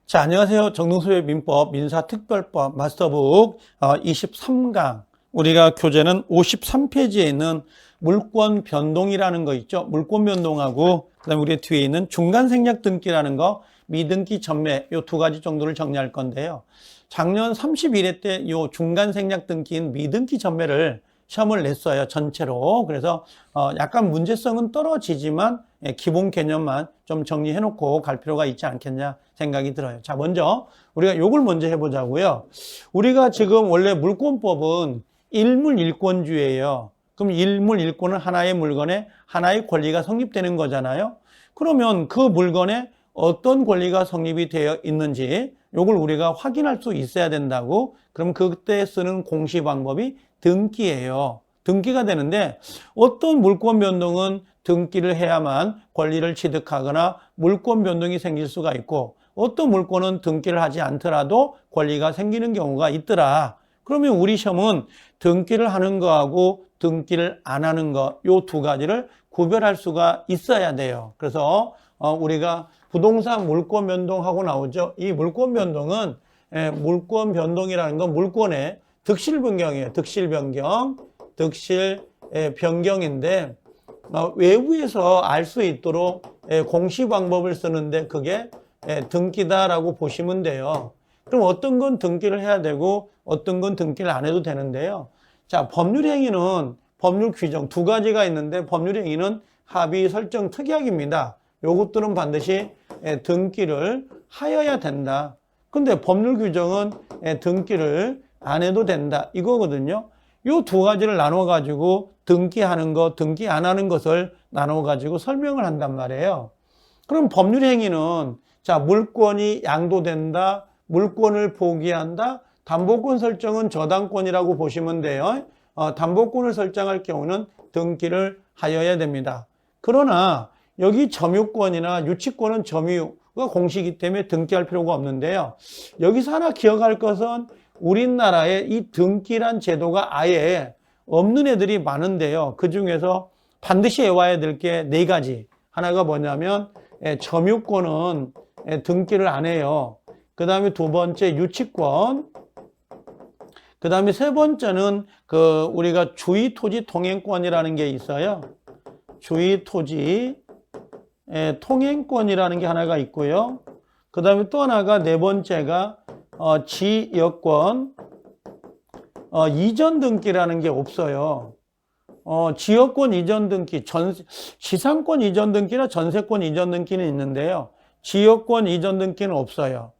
자, 안녕하세요. 정동수의 민법 민사특별법 마스터북 23강. 우리가 교재는 53페이지에 있는 물권 변동이라는 거 있죠. 물권 변동하고 그다음에 우리 뒤에 있는 중간 생략 등기라는 거, 미등기 전매 요 두 가지 정도를 정리할 건데요. 작년 31회 때 요 중간 생략 등기인 미등기 전매를 시험을 냈어요. 전체로. 그래서 약간 문제성은 떨어지지만 기본 개념만 좀 정리해 놓고 갈 필요가 있지 않겠냐 생각이 들어요. 자, 먼저 우리가 요걸 먼저 해보자고요. 우리가 지금 원래 물권법은 일물일권주의예요. 그럼 일물일권은 하나의 물건에 하나의 권리가 성립되는 거잖아요. 그러면 그 물건에 어떤 권리가 성립이 되어 있는지 요걸 우리가 확인할 수 있어야 된다고. 그럼 그때 쓰는 공시 방법이 등기예요. 등기가 되는데 어떤 물권 변동은 등기를 해야만 권리를 취득하거나 물권 변동이 생길 수가 있고, 어떤 물권은 등기를 하지 않더라도 권리가 생기는 경우가 있더라. 그러면 우리 시험은 등기를 하는 거하고 등기를 안 하는 거, 요 두 가지를 구별할 수가 있어야 돼요. 그래서 우리가 부동산 물권 변동하고 나오죠. 이 물권 변동은 물권 변동이라는 건 물권의 득실 변경이에요. 득실 변경, 득실 변경인데 외부에서 알 수 있도록 공시 방법을 쓰는데 그게 등기다라고 보시면 돼요. 그럼 어떤 건 등기를 해야 되고 어떤 건 등기를 안 해도 되는데요. 자, 법률행위는 법률 규정 두 가지가 있는데, 법률행위는 합의, 설정, 특약입니다. 요것들은 반드시 등기를 하여야 된다. 근데 법률 규정은 등기를 안 해도 된다 이거거든요. 요 두 가지를 나눠 가지고 등기하는 것, 등기 안 하는 것을 나눠 가지고 설명을 한단 말이에요. 그럼 법률 행위는 자, 물권이 양도된다, 물권을 포기한다, 담보권 설정은 저당권이라고 보시면 돼요. 담보권을 설정할 경우는 등기를 하여야 됩니다. 그러나 여기 점유권이나 유치권은 점유가 공시이기 때문에 등기할 필요가 없는데요. 여기서 하나 기억할 것은 우리나라에 이 등기란 제도가 아예 없는 애들이 많은데요. 그 중에서 반드시 외워야 될 게 네 가지. 하나가 뭐냐면 점유권은 등기를 안 해요. 그 다음에 두 번째 유치권. 그 다음에 세 번째는 우리가 주의토지 통행권이라는 게 있어요. 주의토지 통행권이라는 게 하나가 있고요. 그 다음에 또 하나가 네 번째가 지역권 이전 등기라는 게 없어요. 지역권 이전 등기, 지상권 이전 등기나 전세권 이전 등기는 있는데요. 지역권 이전 등기는 없어요.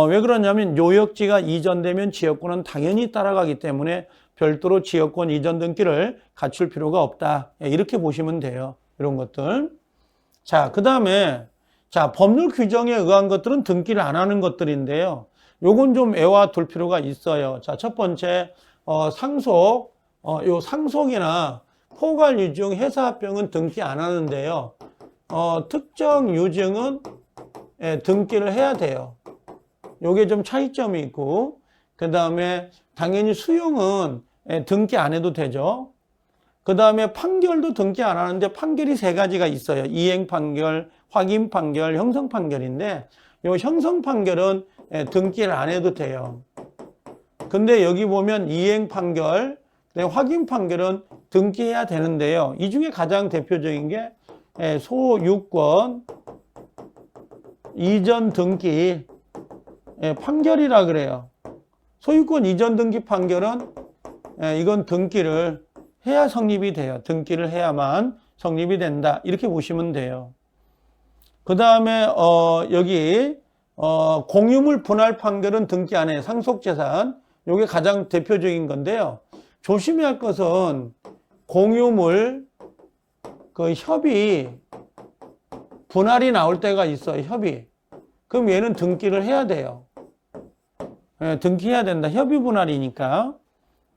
왜 그러냐면 요역지가 이전되면 지역권은 당연히 따라가기 때문에 별도로 지역권 이전 등기를 갖출 필요가 없다. 이렇게 보시면 돼요. 이런 것들. 자, 그 다음에 자, 법률 규정에 의한 것들은 등기를 안 하는 것들인데요. 요건 좀 외워둘 필요가 있어요. 자, 첫 번째 상속, 요 상속이나 포괄 유증, 회사합병은 등기 안 하는데요. 특정 유증은 등기를 해야 돼요. 요게 좀 차이점이 있고, 그 다음에 당연히 수용은 등기 안 해도 되죠. 그 다음에 판결도 등기 안 하는데 판결이 세 가지가 있어요. 이행 판결, 확인 판결, 형성 판결인데 요 형성 판결은 등기를 안 해도 돼요. 근데 여기 보면 이행 판결, 확인 판결은 등기해야 되는데요. 이 중에 가장 대표적인 게 소유권 이전 등기 판결이라 그래요. 소유권 이전 등기 판결은 이건 등기를 해야 성립이 돼요. 등기를 해야만 성립이 된다. 이렇게 보시면 돼요. 그 다음에 여기 공유물 분할 판결은 등기 안 해요. 상속재산. 이게 가장 대표적인 건데요. 조심해야 할 것은 공유물 협의 분할이 나올 때가 있어요. 협의. 그럼 얘는 등기를 해야 돼요. 등기해야 된다. 협의 분할이니까.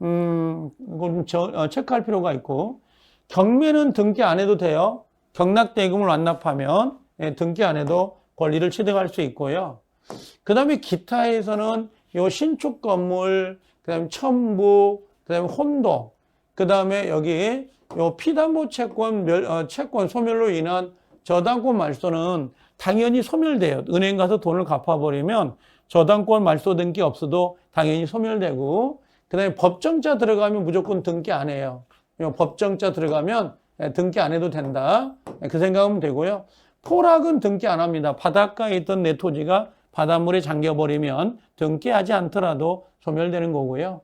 이건 체크할 필요가 있고. 경매는 등기 안 해도 돼요. 경락대금을 완납하면 등기 안 해도 권리를 취득할 수 있고요. 그 다음에 기타에서는 요 신축 건물, 그 다음에 첨부, 그 다음에 혼동, 그 다음에 여기 요 피담보 채권, 채권 소멸로 인한 저당권 말소는 당연히 소멸돼요. 은행 가서 돈을 갚아버리면 저당권 말소 등기 없어도 당연히 소멸되고, 그 다음에 법정자 들어가면 무조건 등기 안 해요. 법정자 들어가면 등기 안 해도 된다. 그 생각하면 되고요. 포락은 등기 안 합니다. 바닷가에 있던 내 토지가 바닷물에 잠겨버리면 등기하지 않더라도 소멸되는 거고요.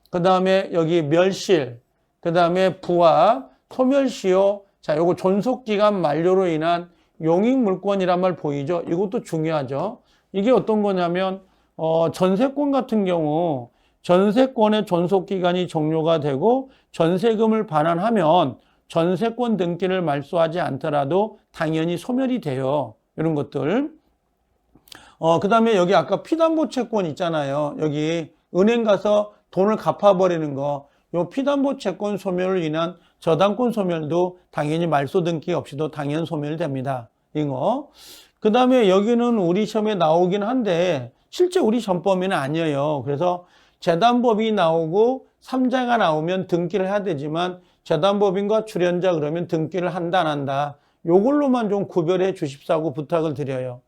그 다음에 여기 멸실, 그 다음에 부합, 소멸시효. 자, 요거 존속기간 만료로 인한 용익물권이란 말 보이죠? 이것도 중요하죠. 이게 어떤 거냐면, 전세권 같은 경우, 전세권의 존속기간이 종료가 되고 전세금을 반환하면 전세권 등기를 말소하지 않더라도 당연히 소멸이 돼요. 이런 것들. 그 다음에 여기 아까 피담보채권 있잖아요. 여기 은행 가서 돈을 갚아버리는 거. 요 피담보채권 소멸을 인한 저당권 소멸도 당연히 말소 등기 없이도 당연 소멸됩니다. 이거. 그 다음에 여기는 우리 시험에 나오긴 한데 실제 우리 시험 범위는 아니에요. 그래서 재단법이 나오고 3자가 나오면 등기를 해야 되지만 재단법인과 출연자 그러면 등기를 한다 안 한다. 요걸로만 좀 구별해 주십사고 부탁을 드려요.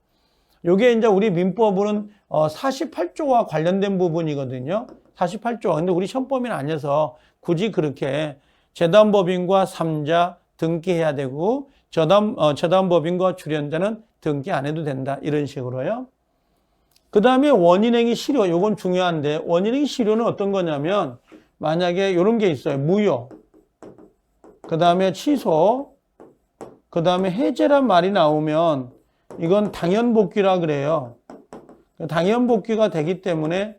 요게 이제 우리 민법은 48조와 관련된 부분이거든요. 48조. 근데 우리 시험 범위는 아니어서 굳이 그렇게 재단법인과 3자 등기해야 되고 재단법인과 출연자는 등기 안 해도 된다. 이런 식으로요. 그 다음에 원인행위 실효. 요건 중요한데 원인행위 실효는 어떤 거냐면 만약에 이런 게 있어요. 무효. 그 다음에 취소. 그 다음에 해제란 말이 나오면 이건 당연복귀라 그래요. 당연복귀가 되기 때문에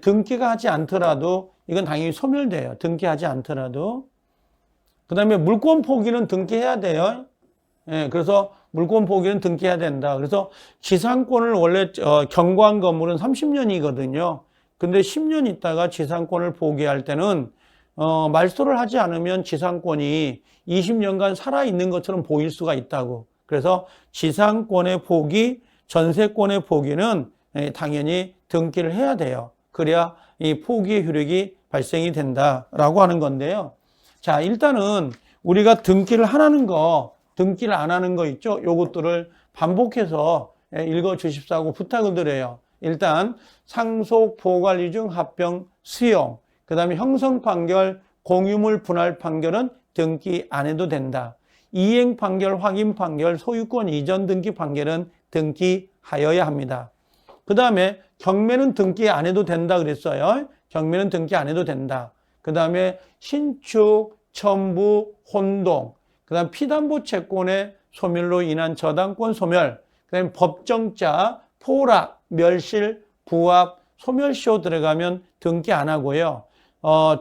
등기가 하지 않더라도 이건 당연히 소멸돼요. 등기하지 않더라도. 그 다음에 물권 포기는 등기해야 돼요. 그래서 물권 포기는 등기해야 된다. 그래서 지상권을 원래 경과한 건물은 30년이거든요. 근데 10년 있다가 지상권을 포기할 때는 말소를 하지 않으면 지상권이 20년간 살아있는 것처럼 보일 수가 있다고. 그래서 지상권의 포기, 전세권의 포기는 당연히 등기를 해야 돼요. 그래야 이 포기의 효력이 발생이 된다라고 하는 건데요. 자, 일단은 우리가 등기를 하는 거, 등기를 안 하는 거 있죠? 요것들을 반복해서 읽어 주십사고 부탁을 드려요. 일단 상속 보관리 중 합병 수용, 그 다음에 형성 판결, 공유물 분할 판결은 등기 안 해도 된다. 이행 판결, 확인 판결, 소유권 이전 등기 판결은 등기하여야 합니다. 그 다음에 경매는 등기 안 해도 된다 그랬어요. 경매는 등기 안 해도 된다. 그 다음에 신축, 첨부, 혼동, 그 다음 피담보 채권의 소멸로 인한 저당권 소멸, 그 다음에 법정자, 포락, 멸실, 부합, 소멸시효 들어가면 등기 안 하고요.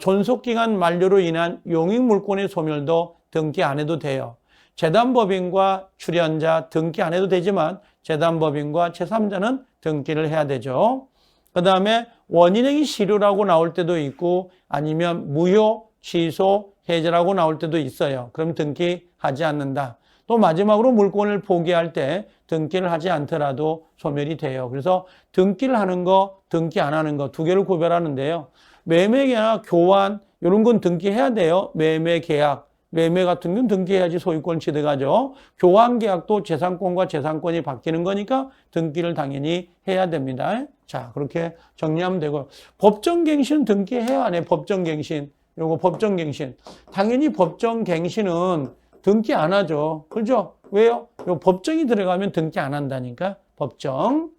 존속기간 만료로 인한 용익물권의 소멸도 등기 안 해도 돼요. 재단법인과 출연자 등기 안 해도 되지만 재단법인과 제3자는 등기를 해야 되죠. 그 다음에 원인행위 실효라고 나올 때도 있고 아니면 무효, 취소, 해제라고 나올 때도 있어요. 그럼 등기하지 않는다. 또 마지막으로 물권을 포기할 때 등기를 하지 않더라도 소멸이 돼요. 그래서 등기를 하는 거, 등기 안 하는 거 두 개를 구별하는데요. 매매계약, 교환 이런 건 등기해야 돼요. 매매계약, 매매 같은 건 등기해야지 소유권 취득하죠. 교환계약도 재산권과 재산권이 바뀌는 거니까 등기를 당연히 해야 됩니다. 자, 그렇게 정리하면 되고 법정갱신 등기해야 하네. 법정갱신. 요거 법정갱신. 당연히 법정갱신은 등기 안 하죠. 그죠? 왜요? 요 법정이 들어가면 등기 안 한다니까. 법정.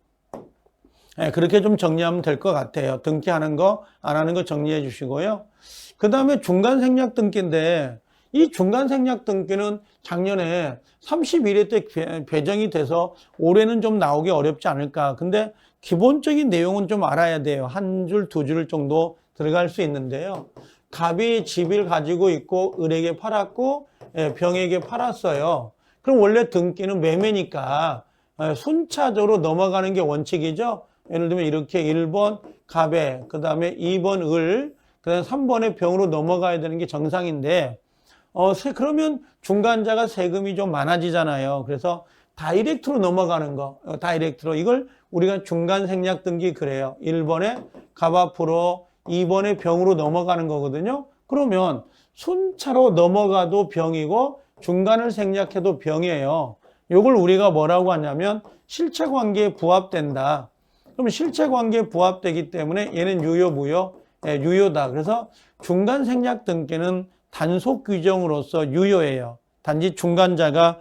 그렇게 좀 정리하면 될 것 같아요. 등기하는 거, 안 하는 거 정리해 주시고요. 그 다음에 중간생략 등기인데 이 중간생략 등기는 작년에 31회 때 배정이 돼서 올해는 좀 나오기 어렵지 않을까. 근데 기본적인 내용은 좀 알아야 돼요. 한 줄, 두 줄 정도 들어갈 수 있는데요. 갑이 집을 가지고 있고 을에게 팔았고 병에게 팔았어요. 그럼 원래 등기는 매매니까 순차적으로 넘어가는 게 원칙이죠. 예를 들면 이렇게 1번 갑에, 그 다음에 2번 을, 그 다음에 3번에 병으로 넘어가야 되는 게 정상인데 그러면 중간자가 세금이 좀 많아지잖아요. 그래서 다이렉트로 넘어가는 거, 다이렉트로 이걸 우리가 중간생략 등기 그래요. 1번에 갑 앞으로 2번에 병으로 넘어가는 거거든요. 그러면 순차로 넘어가도 병이고 중간을 생략해도 병이에요. 요걸 우리가 뭐라고 하냐면 실체관계에 부합된다. 그럼 실체관계에 부합되기 때문에 얘는 유효, 무효? 유효다. 그래서 중간생략 등기는 단속 규정으로서 유효해요. 단지 중간자가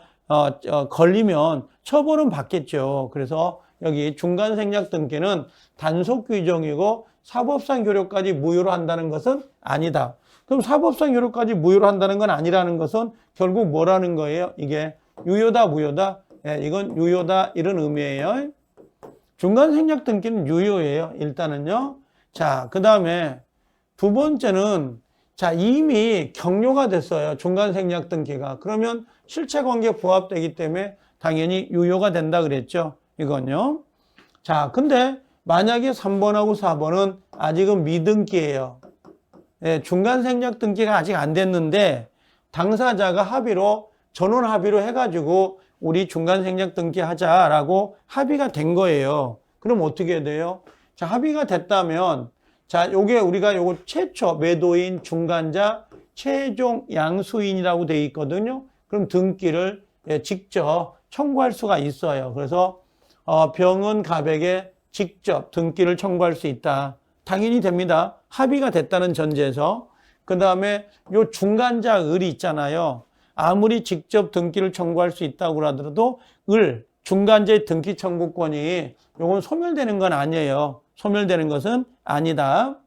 걸리면 처벌은 받겠죠. 그래서 여기 중간생략 등기는 단속 규정이고 사법상 효력까지 무효로 한다는 것은 아니다. 그럼 사법상 효력까지 무효로 한다는 건 아니라는 것은 결국 뭐라는 거예요? 이게 유효다, 무효다? 이건 유효다 이런 의미예요. 중간생략 등기는 유효예요. 일단은요. 자, 그 다음에 두 번째는 자, 이미 격려가 됐어요. 중간생략 등기가. 그러면 실체관계에 부합되기 때문에 당연히 유효가 된다 그랬죠. 이건요. 자, 근데 만약에 3번하고 4번은 아직은 미등기예요. 중간생략 등기가 아직 안 됐는데 당사자가 합의로 전원 합의로 해가지고 우리 중간생략 등기 하자라고 합의가 된 거예요. 그럼 어떻게 돼요? 자, 합의가 됐다면 자, 요게 우리가 요거 최초 매도인, 중간자, 최종 양수인이라고 되어 있거든요. 그럼 등기를 직접 청구할 수가 있어요. 그래서 병은 갑에게 직접 등기를 청구할 수 있다. 당연히 됩니다. 합의가 됐다는 전제에서. 그 다음에 요 중간자 을이 있잖아요. 아무리 직접 등기를 청구할 수 있다고 하더라도 중간자의 등기 청구권이 요건 소멸되는 건 아니에요. 소멸되는 것은 아니다.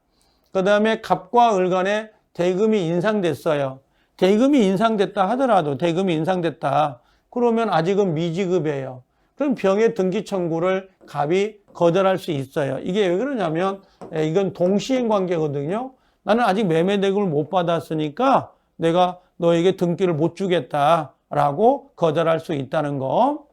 그 다음에 갑과 을 간에 대금이 인상됐어요. 대금이 인상됐다 하더라도 대금이 인상됐다. 그러면 아직은 미지급이에요. 그럼 병의 등기 청구를 갑이 거절할 수 있어요. 이게 왜 그러냐면 이건 동시행 관계거든요. 나는 아직 매매 대금을 못 받았으니까 내가 너에게 등기를 못 주겠다라고 거절할 수 있다는 거.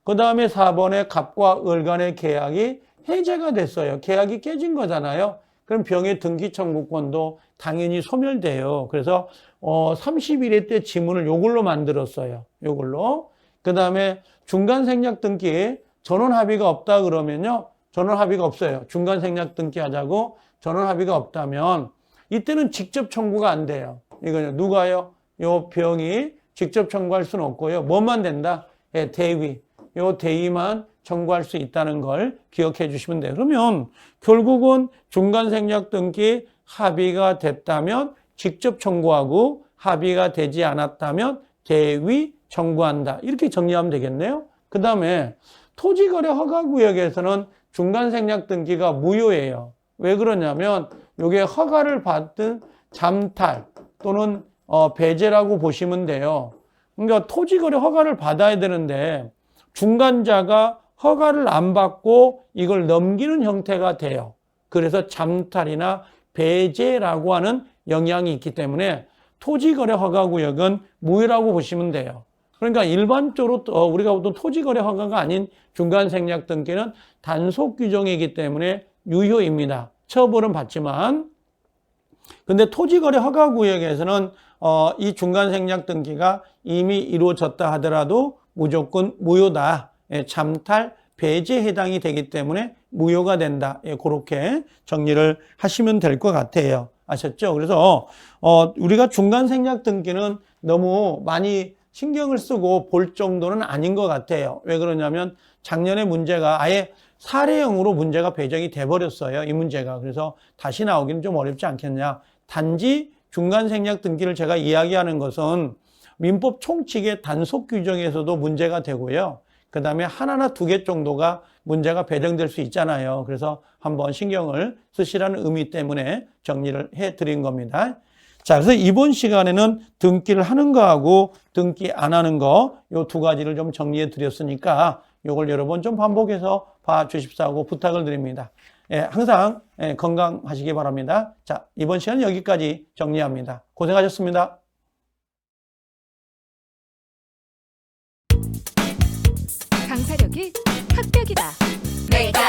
그 다음에 4번에 갑과 을 간의 계약이 해제가 됐어요. 계약이 깨진 거잖아요. 그럼 병의 등기 청구권도 당연히 소멸돼요. 그래서 30일에 때 지문을 요걸로 만들었어요. 요걸로. 그 다음에 중간생략 등기 전원 합의가 없다 그러면요. 전원 합의가 없어요. 중간생략 등기 하자고 전원 합의가 없다면 이때는 직접 청구가 안 돼요. 이거요. 누가요? 요 병이 직접 청구할 수는 없고요. 뭐만 된다? 대위. 요 대위만 청구할 수 있다는 걸 기억해 주시면 돼요. 그러면 결국은 중간생략 등기 합의가 됐다면 직접 청구하고 합의가 되지 않았다면 대위 청구한다. 이렇게 정리하면 되겠네요. 그 다음에 토지거래 허가구역에서는 중간생략 등기가 무효예요. 왜 그러냐면 이게 허가를 받은 잠탈 또는 배제라고 보시면 돼요. 그러니까 토지거래 허가를 받아야 되는데 중간자가 허가를 안 받고 이걸 넘기는 형태가 돼요. 그래서 잠탈이나 배제라고 하는 영향이 있기 때문에 토지거래 허가구역은 무효라고 보시면 돼요. 그러니까 일반적으로 우리가 보통 토지거래 허가가 아닌 중간생략 등기는 단속 규정이기 때문에 유효입니다. 처벌은 받지만. 근데 토지거래 허가구역에서는 이 중간생략 등기가 이미 이루어졌다 하더라도 무조건 무효다. 잠탈, 배제에 해당이 되기 때문에 무효가 된다. 그렇게 정리를 하시면 될 것 같아요. 아셨죠? 그래서 우리가 중간생략 등기는 너무 많이 신경을 쓰고 볼 정도는 아닌 것 같아요. 왜 그러냐면 작년에 문제가 아예 사례형으로 문제가 배정이 돼버렸어요. 이 문제가. 그래서 다시 나오기는 좀 어렵지 않겠냐. 단지 중간생략 등기를 제가 이야기하는 것은 민법 총칙의 단속 규정에서도 문제가 되고요. 그 다음에 하나나 두 개 정도가 문제가 배정될 수 있잖아요. 그래서 한번 신경을 쓰시라는 의미 때문에 정리를 해드린 겁니다. 자, 그래서 이번 시간에는 등기를 하는 거하고 등기 안 하는 거, 요 두 가지를 좀 정리해 드렸으니까 요걸 여러 번 좀 반복해서 봐 주십사고 부탁을 드립니다. 항상 건강하시기 바랍니다. 자, 이번 시간은 여기까지 정리합니다. 고생하셨습니다. 강사력이 합격이다. 내가